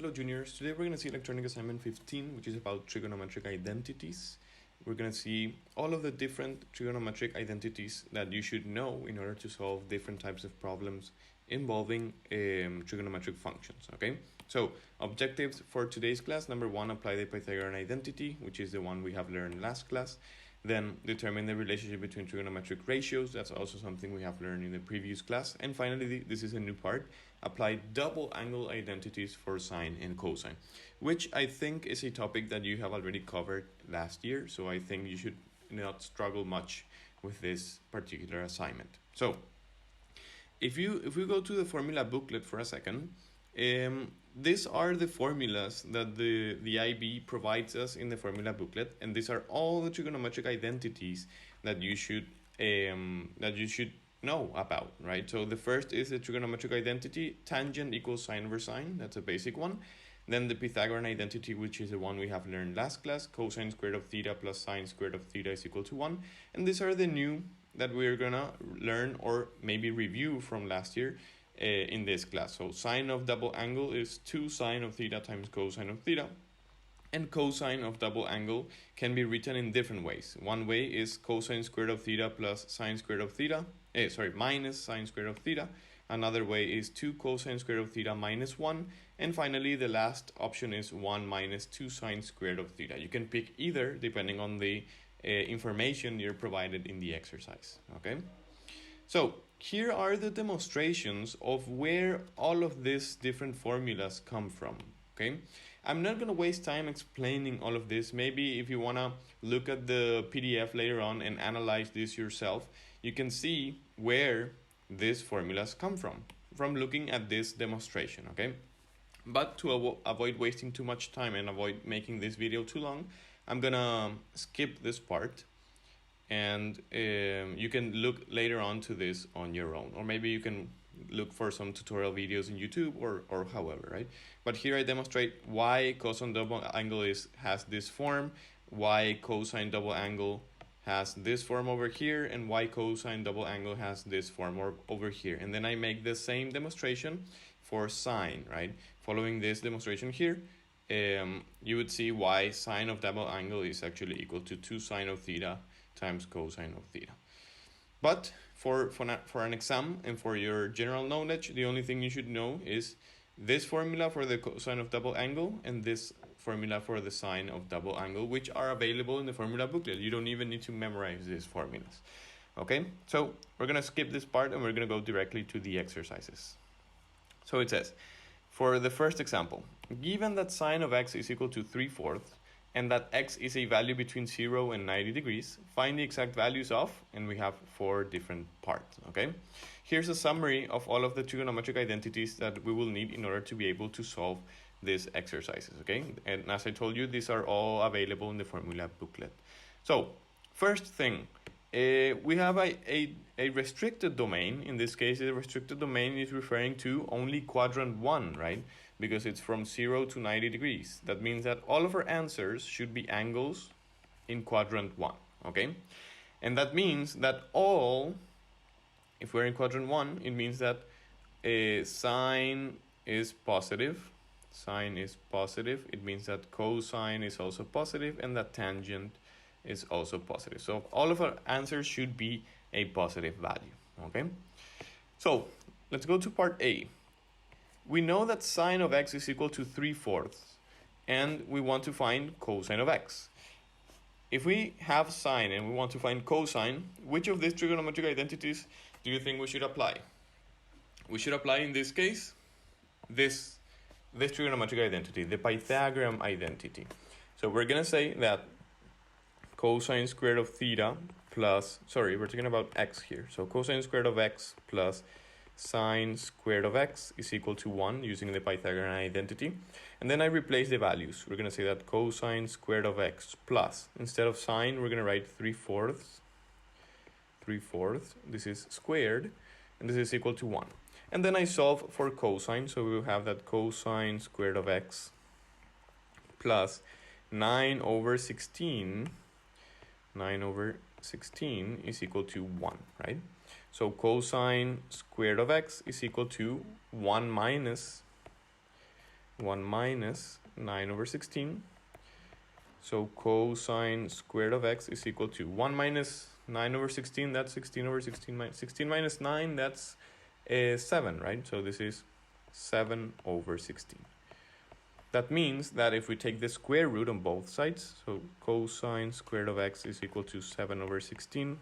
Hello juniors, today we're going to see electronic assignment 15, which is about trigonometric identities. We're going to see all of the different trigonometric identities that you should know in order to solve different types of problems involving trigonometric functions, okay? So objectives for today's class: number one, apply the Pythagorean identity, which is the one we have learned last class. Then determine the relationship between trigonometric ratios. That's also something we have learned in the previous class. And finally, this is a new part: apply double angle identities for sine and cosine, which I think is a topic that you have already covered last year. So I think you should not struggle much with this particular assignment. So if we go to the formula booklet for a second, these are the formulas that the IB provides us in the formula booklet, and these are all the trigonometric identities that you should know about, right? So the first is the trigonometric identity: tangent equals sine over sine. That's a basic one. Then the Pythagorean identity, which is the one we have learned last class: cosine squared of theta plus sine squared of theta is equal to 1. And these are the new that we're gonna learn or maybe review from last year in this class. So sine of double angle is 2 sine of theta times cosine of theta. And cosine of double angle can be written in different ways. One way is cosine squared of theta plus sine squared of theta. Minus sine squared of theta. Another way is 2 cosine squared of theta minus 1. And finally, the last option is 1 minus 2 sine squared of theta. You can pick either depending on the information you're provided in the exercise, okay? So here are the demonstrations of where all of these different formulas come from, okay? I'm not going to waste time explaining all of this. Maybe if you want to look at the PDF later on and analyze this yourself, you can see where these formulas come from looking at this demonstration, okay? But to avoid wasting too much time and avoid making this video too long, I'm gonna skip this part, and you can look later on to this on your own, or maybe you can look for some tutorial videos in YouTube or however, right? But here I demonstrate why cosine double angle has this form, why cosine double angle has this form over here, and why cosine double angle has this form over here. And then I make the same demonstration for sine, right? Following this demonstration here, you would see why sine of double angle is actually equal to 2 sine of theta times cosine of theta. But for an exam and for your general knowledge, the only thing you should know is this formula for the cosine of double angle and this formula for the sine of double angle, which are available in the formula booklet. You don't even need to memorize these formulas. Okay, so we're going to skip this part and we're going to go directly to the exercises. So it says, for the first example, given that sine of x is equal to 3/4 and that x is a value between 0 and 90 degrees, find the exact values of, and we have 4 different parts, okay? Here's a summary of all of the trigonometric identities that we will need in order to be able to solve these exercises, okay? And as I told you, these are all available in the formula booklet. So, first thing, we have a restricted domain. In this case, the restricted domain is referring to only quadrant 1, right? Because it's from 0 to 90 degrees. That means that all of our answers should be angles in quadrant 1, okay? And that means that if we're in quadrant 1, it means that sine is positive. Sine is positive. It means that cosine is also positive and that tangent is also positive. So all of our answers should be a positive value, okay? So let's go to part A. We know that sine of x is equal to 3/4 and we want to find cosine of x. If we have sine and we want to find cosine, which of these trigonometric identities do you think we should apply? We should apply, in this case, this trigonometric identity, the Pythagorean identity. So we're going to say that cosine squared of theta plus, we're talking about x here. So cosine squared of x plus sine squared of x is equal to 1 using the Pythagorean identity. And then I replace the values. We're going to say that cosine squared of x plus, instead of sine, we're going to write 3/4. 3/4, this is squared, and this is equal to 1. And then I solve for cosine, so we will have that cosine squared of x plus 9/16 is equal to 1, right? So cosine squared of x is equal to 1 minus 1 minus 9 over 16. So cosine squared of x is equal to 1 minus 9 over 16, that's 16 over 16. 16 minus 9, that's 7, right? So this is 7 over 16. That means that if we take the square root on both sides, so cosine squared of x is equal to 7 over 16.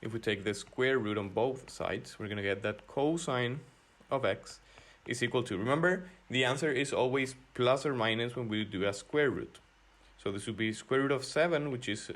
If we take the square root on both sides, we're going to get that cosine of x is equal to, remember, the answer is always plus or minus when we do a square root. So this would be square root of 7, which is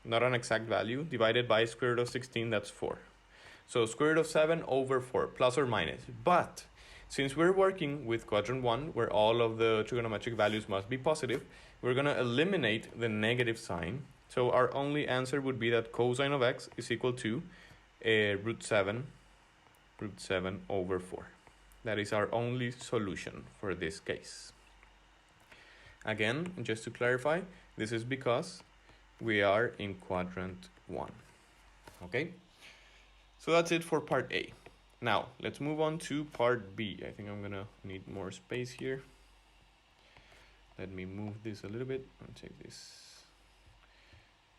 not an exact value, divided by square root of 16, that's 4. So square root of 7 over 4, plus or minus. But since we're working with quadrant 1, where all of the trigonometric values must be positive, we're going to eliminate the negative sign. So our only answer would be that cosine of x is equal to root 7 over 4. That is our only solution for this case. Again, just to clarify, this is because we are in quadrant 1. Okay? So that's it for part A. Now, let's move on to part B. I think I'm going to need more space here. Let me move this a little bit and take this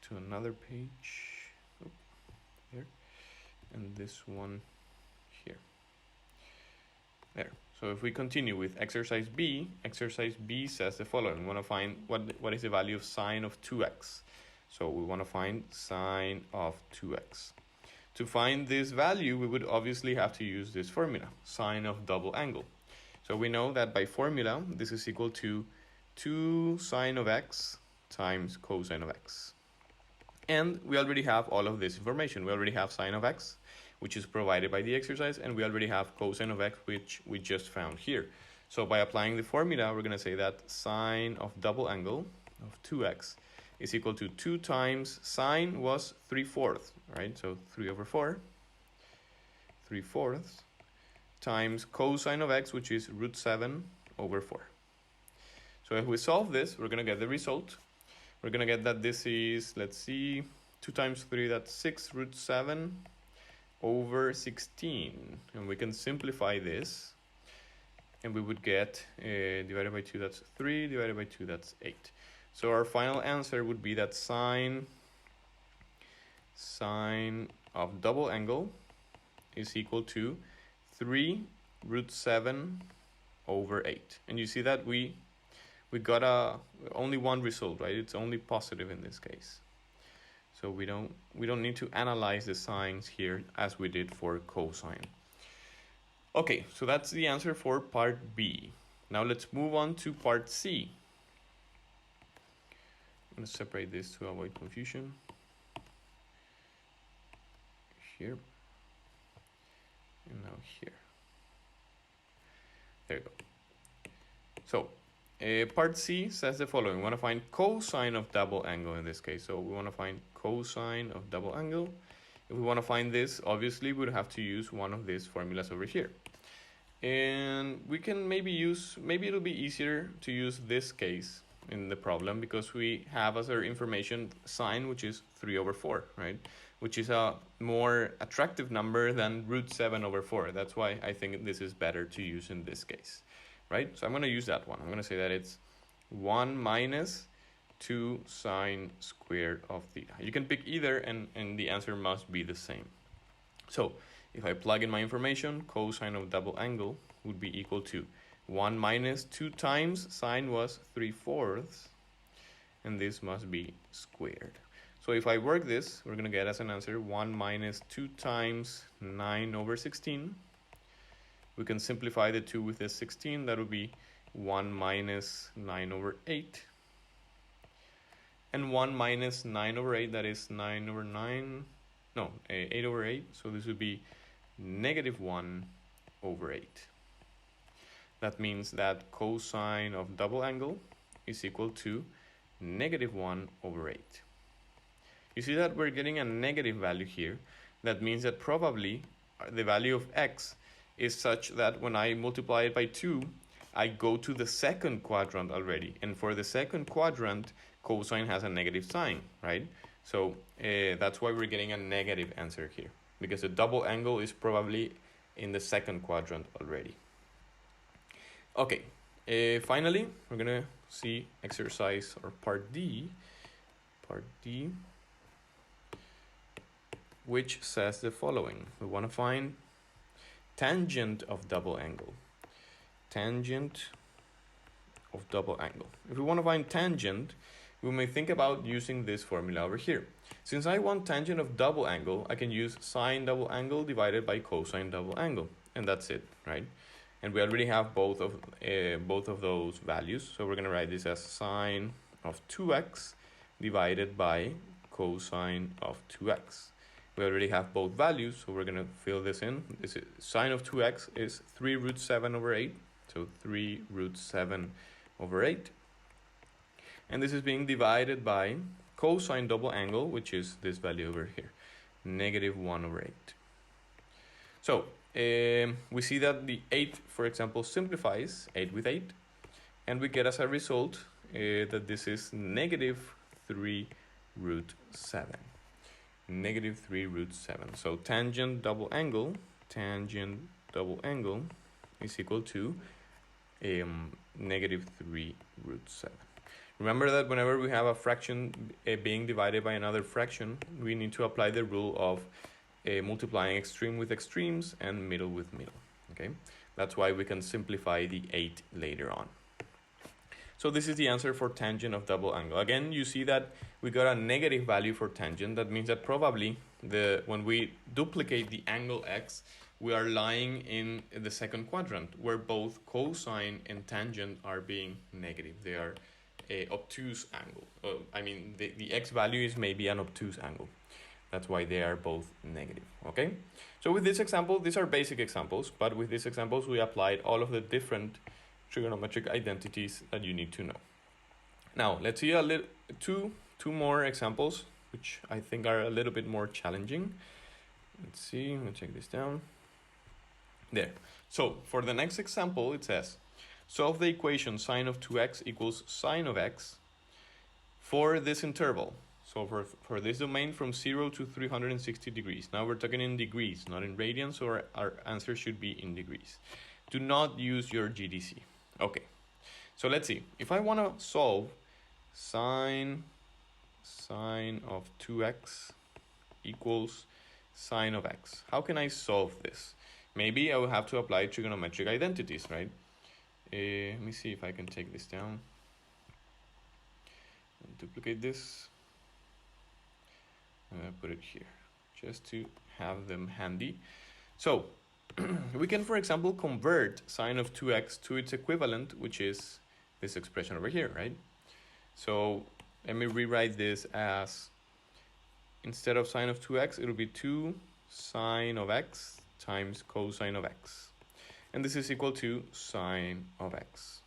to another page. Oh, here. And this one here. There. So if we continue with exercise B says the following. We want to find what is the value of sine of 2x. So we want to find sine of 2x. To find this value, we would obviously have to use this formula, sine of double angle. So we know that by formula, this is equal to 2 sine of x times cosine of x. And we already have all of this information. We already have sine of x, which is provided by the exercise, and we already have cosine of x, which we just found here. So by applying the formula, we're going to say that sine of double angle of 2x is equal to 2 times sine was 3/4, right? So 3 over 4, 3/4 times cosine of x, which is root 7 over 4. So if we solve this, we're going to get the result. We're going to get that this is, let's see, 2 times 3, that's 6 root 7 over 16. And we can simplify this. And we would get divided by 2, that's 3, divided by 2, that's 8. So our final answer would be that sine of double angle is equal to 3 root 7 over 8. And you see that we got only one result, right? It's only positive in this case. So we don't need to analyze the signs here as we did for cosine. Okay, so that's the answer for part B. Now let's move on to part C. I'm going to separate this to avoid confusion. Here. And now here. There you go. So, part C says the following. We want to find cosine of double angle in this case. So we want to find cosine of double angle. If we want to find this, obviously we would have to use one of these formulas over here. And we can maybe it'll be easier to use this case in the problem because we have as our information sine, which is 3 over 4, right? Which is a more attractive number than root 7 over 4. That's why I think this is better to use in this case, right? So I'm going to use that one. I'm going to say that it's 1 minus 2 sine squared of theta. You can pick either and the answer must be the same. So if I plug in my information, cosine of double angle would be equal to 1 minus 2 times sine was 3/4, and this must be squared. So if I work this, we're going to get as an answer 1 minus 2 times 9 over 16. We can simplify the 2 with the 16. That would be 1 minus 9 over 8. And 1 minus 9 over 8, that is 9 over 9. No, 8 over 8. So this would be negative 1 over 8. That means that cosine of double angle is equal to negative 1 over 8. You see that we're getting a negative value here. That means that probably the value of x is such that when I multiply it by 2, I go to the second quadrant already. And for the second quadrant, cosine has a negative sign, right? So that's why we're getting a negative answer here, because the double angle is probably in the second quadrant already. Okay, finally, we're gonna see exercise or part D, which says the following. We want to find tangent of double angle. Tangent of double angle. If we want to find tangent, we may think about using this formula over here. Since I want tangent of double angle, I can use sine double angle divided by cosine double angle, and that's it, right? And we already have both of those values, so we're going to write this as sine of 2x divided by cosine of 2x. We already have both values, so we're going to fill this in. This is, sine of 2x is 3 root 7 over 8, so 3 root 7 over 8. And this is being divided by cosine double angle, which is this value over here, negative 1 over 8. So we see that the 8, for example, simplifies 8 with 8, and we get as a result that this is negative 3 root 7. Negative 3 root 7. So tangent double angle is equal to negative 3 root 7. Remember that whenever we have a fraction being divided by another fraction, we need to apply the rule of multiplying extreme with extremes and middle with middle. Okay, that's why we can simplify the 8 later on. So this is the answer for tangent of double angle. Again, you see that we got a negative value for tangent. That means that probably when we duplicate the angle x, we are lying in the second quadrant where both cosine and tangent are being negative. They are a obtuse angle. I mean, the x value is maybe an obtuse angle. That's why they are both negative, okay? So with this example, these are basic examples, but with these examples, we applied all of the different trigonometric identities that you need to know. Now, let's see two more examples, which I think are a little bit more challenging. Let's see, I'm gonna check this down. There. So for the next example, it says, solve the equation sine of 2x equals sine of x for this interval. So for this domain from 0 to 360 degrees. Now we're talking in degrees, not in radians, so our answer should be in degrees. Do not use your GDC. Okay, so let's see. If I want to solve sine of 2x equals sine of x, how can I solve this? Maybe I will have to apply trigonometric identities, right? Let me see if I can take this down and duplicate this. I'm going to put it here just to have them handy. So we can, for example, convert sine of 2x to its equivalent, which is this expression over here, right? So let me rewrite this as, instead of sine of 2x, it will be 2 sine of x times cosine of x. And this is equal to sine of x.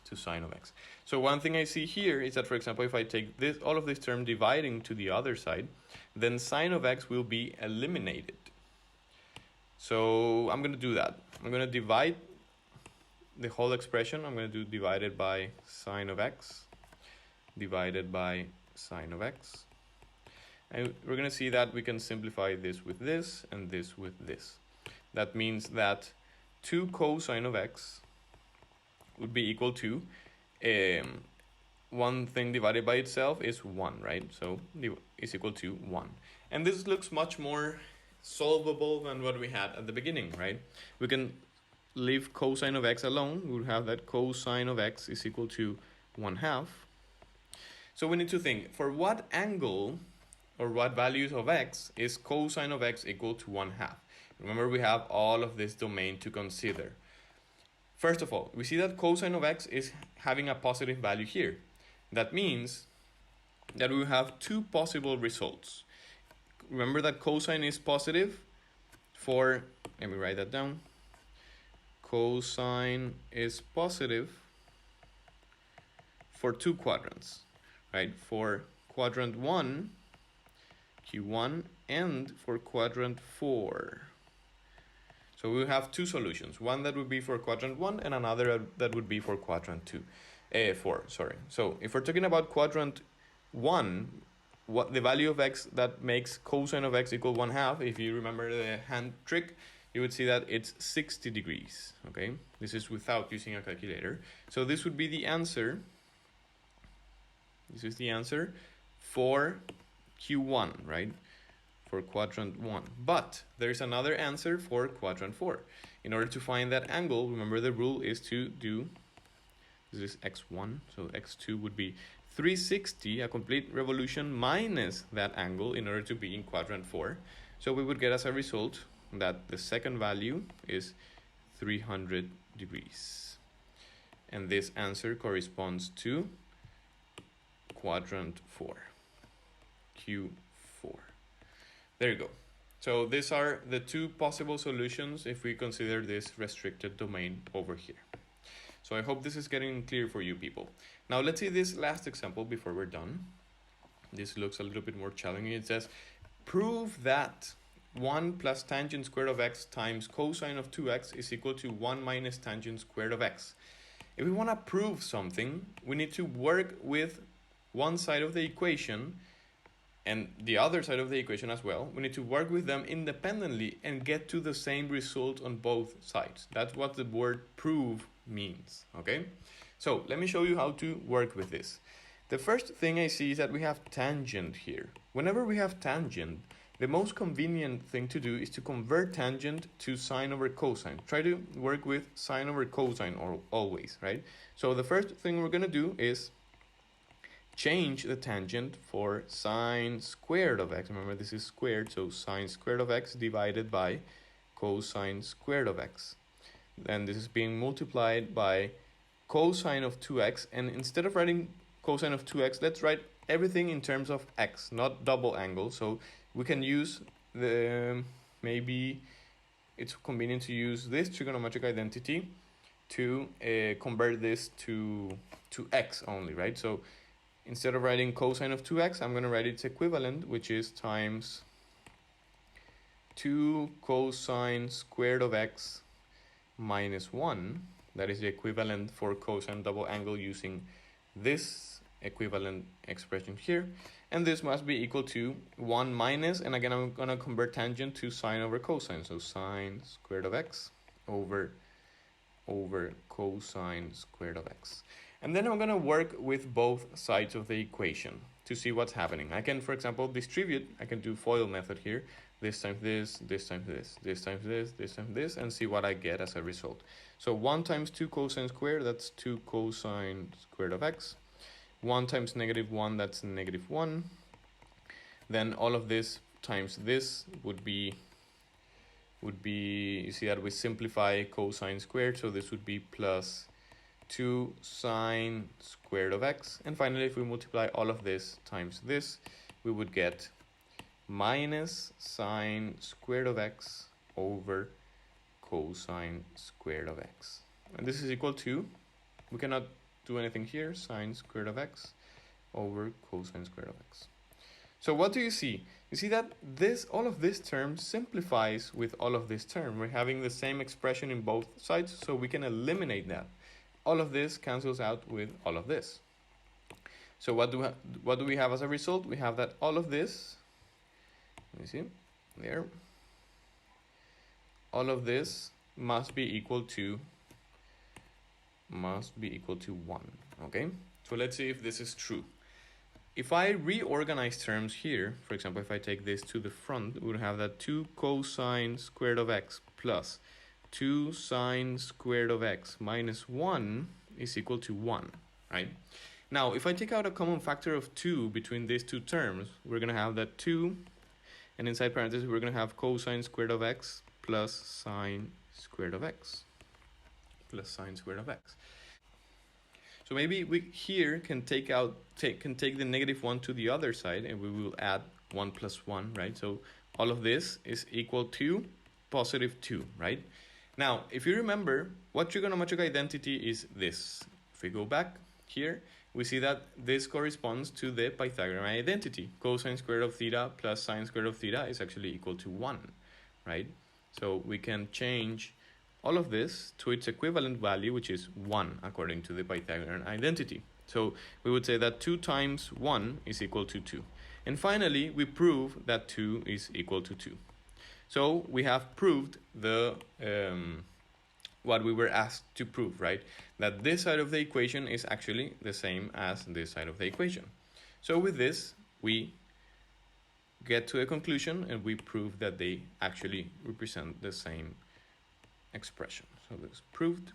To sine of x. So one thing I see here is that, for example, if I take this, all of this term dividing to the other side, then sine of x will be eliminated. So I'm going to do that. I'm going to divide the whole expression. I'm going to do divided by sine of x divided by sine of x. And we're going to see that we can simplify this with this and this with this. That means that 2 cosine of x would be equal to one thing divided by itself is 1, right? So it's equal to 1. And this looks much more solvable than what we had at the beginning, right? We can leave cosine of x alone. We would have that cosine of x is equal to 1/2. So we need to think, for what angle or what values of x is cosine of x equal to 1/2? Remember, we have all of this domain to consider. First of all, we see that cosine of x is having a positive value here. That means that we have two possible results. Remember that cosine is positive for, let me write that down. Cosine is positive for two quadrants, right? For quadrant 1, Q1, and for quadrant 4. So we have two solutions, one that would be for quadrant 1 and another that would be for quadrant 4. So if we're talking about quadrant 1, what the value of x that makes cosine of x equal 1/2, if you remember the hand trick, you would see that it's 60 degrees, okay? This is without using a calculator. So this would be the answer. This is the answer for Q1, right? For quadrant 1. But there's another answer for quadrant 4. In order to find that angle, remember the rule is to do, this is x1, so x2 would be 360, a complete revolution minus that angle in order to be in quadrant 4. So we would get as a result that the second value is 300 degrees. And this answer corresponds to quadrant 4, Q4. There you go. So these are the two possible solutions if we consider this restricted domain over here. So I hope this is getting clear for you people. Now let's see this last example before we're done. This looks a little bit more challenging. It says, prove that 1 plus tangent squared of x times cosine of 2x is equal to 1 minus tangent squared of x. If we want to prove something, we need to work with one side of the equation and the other side of the equation as well. We need to work with them independently and get to the same result on both sides. That's what the word prove means, okay? So let me show you how to work with this. The first thing I see is that we have tangent here. Whenever we have tangent, the most convenient thing to do is to convert tangent to sine over cosine. Try to work with sine over cosine always, right? So the first thing we're gonna do is change the tangent for sine squared of x. Remember, this is squared, so sine squared of x divided by cosine squared of x. Then this is being multiplied by cosine of 2x, and instead of writing cosine of 2x, let's write everything in terms of x, not double angle. So we can use the, maybe it's convenient to use this trigonometric identity to convert this to x only, right? So instead of writing cosine of 2x, I'm going to write its equivalent, which is times 2 cosine squared of x minus 1. That is the equivalent for cosine double angle using this equivalent expression here. And this must be equal to 1 minus, and again, I'm going to convert tangent to sine over cosine. So sine squared of x over cosine squared of x. And then I'm going to work with both sides of the equation to see what's happening. I can, for example, distribute. I can do FOIL method here. This times this, this times this, this times this, this times this, and see what I get as a result. So 1 times 2 cosine squared, that's 2 cosine squared of x. 1 times negative 1, that's negative 1. Then all of this times this would be, you see that we simplify cosine squared, so this would be plus 2 sine squared of x. And finally, if we multiply all of this times this, we would get minus sine squared of x over cosine squared of x. And this is equal to, we cannot do anything here, sine squared of x over cosine squared of x. So what do you see? You see that this, all of this term simplifies with all of this term. We're having the same expression in both sides, so we can eliminate that. All of this cancels out with all of this. So what do we have as a result? We have that all of this, let me see, there. All of this must be equal to 1, okay? So let's see if this is true. If I reorganize terms here, for example, if I take this to the front, we would have that 2 cosine squared of x plus 2 sine squared of x minus 1 is equal to 1, right? Now, if I take out a common factor of 2 between these two terms, we're going to have that 2, and inside parentheses, we're going to have cosine squared of x plus sine squared of x plus sine squared of x. So maybe we here can take the negative 1 to the other side, and we will add 1 plus 1, right? So all of this is equal to positive 2, right? Now, if you remember, what trigonometric identity is this? If we go back here, we see that this corresponds to the Pythagorean identity. Cosine squared of theta plus sine squared of theta is actually equal to 1, right? So we can change all of this to its equivalent value, which is 1, according to the Pythagorean identity. So we would say that 2 times 1 is equal to 2. And finally, we prove that 2 is equal to 2. So we have proved the what we were asked to prove, right? That this side of the equation is actually the same as this side of the equation. So with this, we get to a conclusion and we prove that they actually represent the same expression. So this is proved,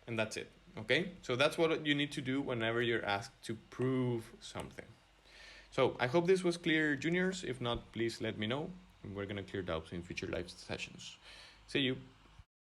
and that's it. Okay, so that's what you need to do whenever you're asked to prove something. So I hope this was clear, juniors. If not, please let me know, and we're gonna clear doubts in future live sessions. See you.